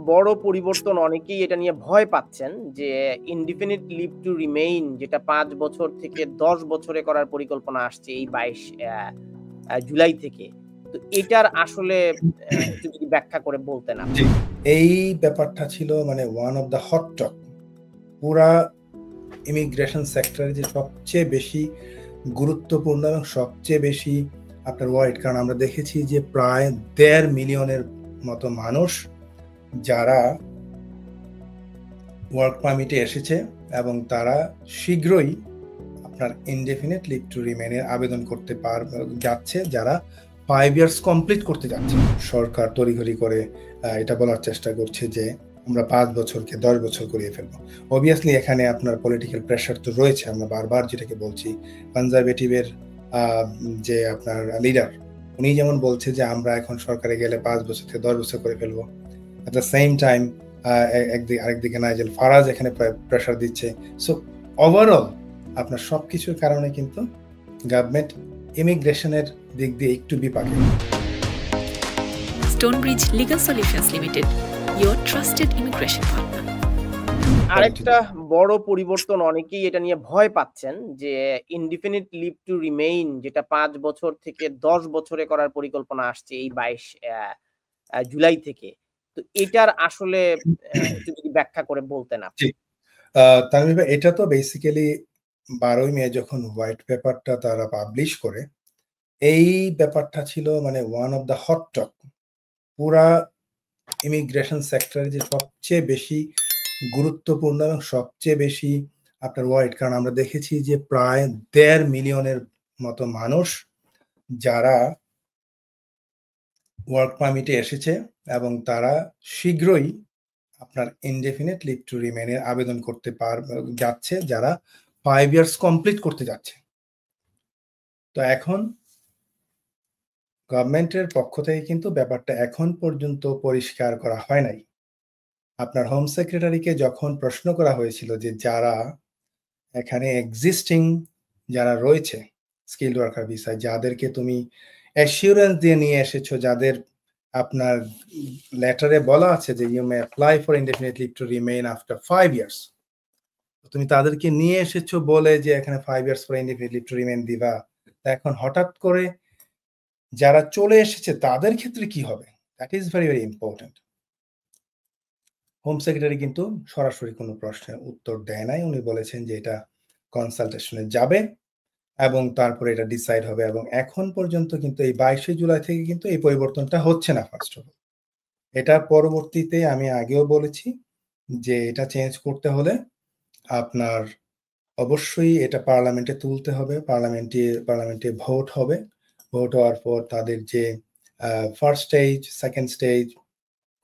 বড় পরিবর্তন অনেকেই এটা নিয়ে ভয় পাচ্ছেন যে ইনডিফিনিট লিভ টু রিমেইন যেটা ৫ বছর থেকে ১০ বছরে করার পরিকল্পনা আসছে এই ২২ জুলাই থেকে। তো এটার আসলে একটু যদি ব্যাখ্যা করে বলতেন আপনি। জি, এই ব্যাপারটা ছিল মানে one of the hot top. পুরা ইমিগ্রেশন সেক্টরে যে সবচেয়ে বেশি গুরুত্বপূর্ণ এবং সবচেয়ে বেশি আপনার ওয়ার্ড, কারণ আমরা দেখেছি যে প্রায় ১.৫ মিলিয়নের মতো মানুষ যারা ওয়ার্ক পারমিটে এসেছে এবং তারা শীঘ্রই আপনার ইনডেফিনিট লিভ টু রিমেইনের আবেদন করতে যাচ্ছে, যারা 5 ইয়ার্স কমপ্লিট করতে যাচ্ছে। সরকার তড়িঘড়ি করে এটা বলার চেষ্টা করছে যে আমরা 5 বছরকে 10 বছর করিয়ে ফেলবো। অবভিয়াসলি এখানে আপনার পলিটিক্যাল প্রেশার তো রয়েছে। আমরা বারবার যেটাকে বলছি, কনজারভেটিভের যে আপনার লিডার, উনি যেমন বলছে যে আমরা এখন সরকারে গেলে 5 বছর থেকে 10 বছর করে ফেলবো। এট দ্য সেম টাইম আরেকদিকে নাইজেল ফারাজ এখানে প্রেশার দিচ্ছে। সো ওভারঅল আপনার সবকিছুর কারণে কিন্তু গভর্নমেন্ট ইমিগ্রেশনের দিক দিয়ে একটু বিপাকে। Stonebridge legal solutions limited, your trusted immigration partner. আরেকটা বড় পরিবর্তন অনেকেই এটা নিয়ে ভয় পাচ্ছেন যে ইনডিফিনিট লিভ টু রিমেইন যেটা ৫ বছর থেকে ১০ বছরে করার পরিকল্পনা আসছে এই ২২ জুলাই থেকে। তো এটার আসলে একটু যদি ব্যাখ্যা করে বলতেন আপনি। জি, তানভীর ভাই, এটা তো বেসিক্যালি ১২ই মে যখন হোয়াইট পেপারটা তারা পাবলিশ করে, এই ব্যাপারটা ছিল মানে one of the hot top. পুরা ইমিগ্রেশন সেক্টরে যে সবচেয়ে বেশি গুরুত্বপূর্ণ এবং সবচেয়ে বেশি আপনার ওয়ার্ড, কারণ আমরা দেখেছি যে প্রায় ১.৫ মিলিয়নের মতো মানুষ যারা ওয়ার্ক পারমিটে এসেছে এবং তারা শীঘ্রই আপনার ইনডেফিনিট লিভ টু রিমেইনের আবেদন করতে যাচ্ছে, যারা 5 ইয়ার্স কমপ্লিট করতে যাচ্ছে। তো এখন গভর্নমেন্টের পক্ষ থেকে কিন্তু ব্যাপারটা এখন পর্যন্ত পরিষ্কার করা হয় নাই। আপনার হোম সেক্রেটারিকে যখন প্রশ্ন করা হয়েছিল যে যারা এখানে এক্সিস্টিং যারা রয়েছে স্কিলড ওয়ার্কার ভিসায়, যাদেরকে তুমি অ্যাসিউরেন্স দিয়ে নিয়ে এসেছো, যাদের আপনার লেটারে বলা আছে যে you may apply for indefinite leave to remain after 5 years, তুমি তাদেরকে নিয়ে এসেছো বলে যে এখানে 5 years for indefinite leave to remain দিবা। এখন হঠাৎ করে যারা চলে এসেছে তাদের ক্ষেত্রে কি হবে? That is very very important. Home secretary কিন্তু সরাসরি কোনো প্রশ্নের উত্তর দেয় নাই। উনি বলেছেন যে এটা কনসালটেশনে যাবে এবং তারপরে এটা ডিসাইড হবে, এবং এখন পর্যন্ত কিন্তু এই 22শে জুলাই থেকে কিন্তু এই পরিবর্তনটা হচ্ছে না। ফার্স্ট অফ অল, এটা পরবর্তীতে আমি আগেও বলেছি যে এটা চেঞ্জ করতে হলে আপনার অবশ্যই এটা পার্লামেন্টে তুলতে হবে, পার্লামেন্টে ভোট হবে। ভোট হওয়ার পর তাদের যে first stage, second stage,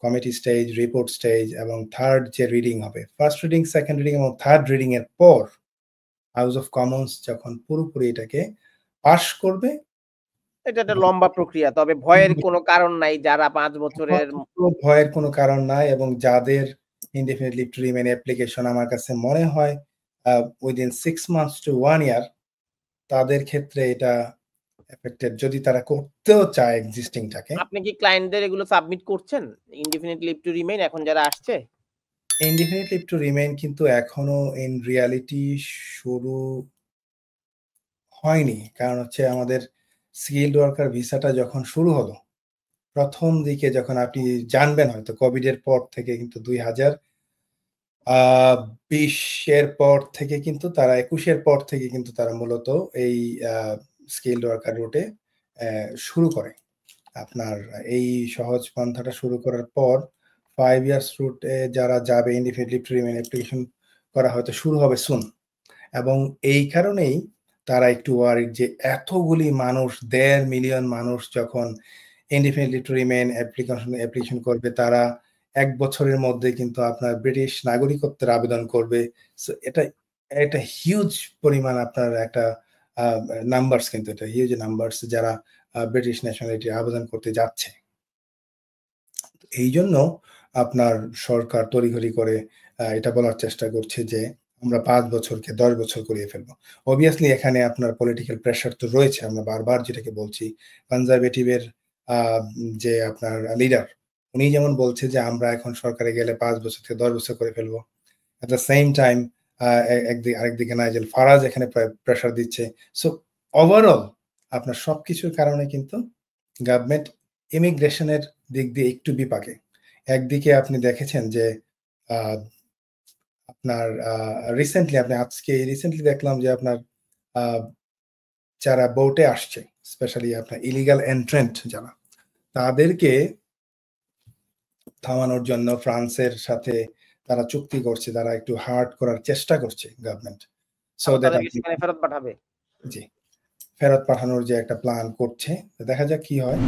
committee stage, report stage এবং থার্ড যে রিডিং হবে, ফার্স্ট রিডিং, সেকেন্ড রিডিং এবং থার্ড রিডিং এর পর হাউস অফ কমন্স যখন পুরোপুরি এটাকে পাশ করবে, এটা একটা লম্বা প্রক্রিয়া। তবে ভয়ের কোনো কারণ নাই যারা ৫ বছরের ভয়ের কোনো কারণ নাই। এবং যাদের indefinite leave to remain application আমার কাছে মনে হয় উইদিন 6 মান্থস টু 1 ইয়ার, তাদের ক্ষেত্রে এটা এফেক্টেড, যদি তারা করতেও চায় এক্সিস্টিংটাকে। আপনি কি ক্লায়েন্টদের এগুলো সাবমিট করছেন? ইনডিফিনিট লিভ টু রিমেইন এখন যারা আসছে? ইনডিফিনিট লিভ টু রিমেইন কিন্তু এখনো ইন রিয়ালিটি শুরু হয়নি। কারণ হচ্ছে আমাদের স্কিলড ওয়ার্কার ভিসাটা যখন শুরু হলো, প্রথম দিকে যখন আপনি জানবেন হয়তো কোভিডের পর থেকে কিন্তু 2020 এর পর থেকে কিন্তু তারা 21 এর পর থেকে কিন্তু তারা মূলত এই স্কিলড ওয়ার্কার রুটে শুরু করে। আপনার এই সহজ পন্থাটা শুরু করার পর 5 ইয়ার্স রুটে যারা যাবে indefinite leave to remain application করা হয়তো শুরু হবে সুন। এবং এই কারণেই তারা একটু ওয়ারিড যে এতগুলি মানুষ, ১.৫ মিলিয়ন মানুষ যখন indefinite leave to remain application করবে, তারা ১ বছরের মধ্যে কিন্তু আপনার ব্রিটিশ নাগরিকত্বের আবেদন করবে। সো এটা হিউজ পরিমাণ আপনার একটা নাম্বারস, কিন্তু এটা হিউজ নাম্বারস যারা ব্রিটিশ ন্যাশনালিটি আবেদন করতে যাচ্ছে। এই জন্য আপনার সরকার তড়িঘড়ি করে এটা বলার চেষ্টা করছে যে আমরা 5 বছরকে 10 বছর করিয়ে ফেলবো। অবভিয়াসলি এখানে আপনার পলিটিক্যাল প্রেশার তো রয়েছে। আমরা বারবার যেটাকে বলছি, কনজারভেটিভের যে আপনার লিডার, উনি যেমন বলছে যে আমরা এখন সরকারে গেলে 5 বছর থেকে 10 বছর করে ফেলবো। এট দ্য সেম টাইম আরেকদিকে নাইজেল ফারাজ এখানে প্রেশার দিচ্ছে। সো ওভারঅল আপনার সবকিছুর কারণে কিন্তু গভর্নমেন্ট ইমিগ্রেশনের দিক দিয়ে একটু বিপাকে। একদিকে আপনি দেখেছেন যে আপনার রিসেন্টলি দেখলাম যে আপনার যারা বোটে আসছে, স্পেশালি আপনার ইলিগাল এন্ট্রেন্ট যারা, তাদেরকে থামানোর জন্য ফ্রান্সের সাথে তারা চুক্তি করছে, তারা একটু হার্ড করার চেষ্টা করছে গভর্নমেন্ট, সো দ্যাট সেখানে ফেরত পাঠাবে। জি, ফেরত পাঠানোর যে একটা প্ল্যান করছে, দেখা যাক কি হয়।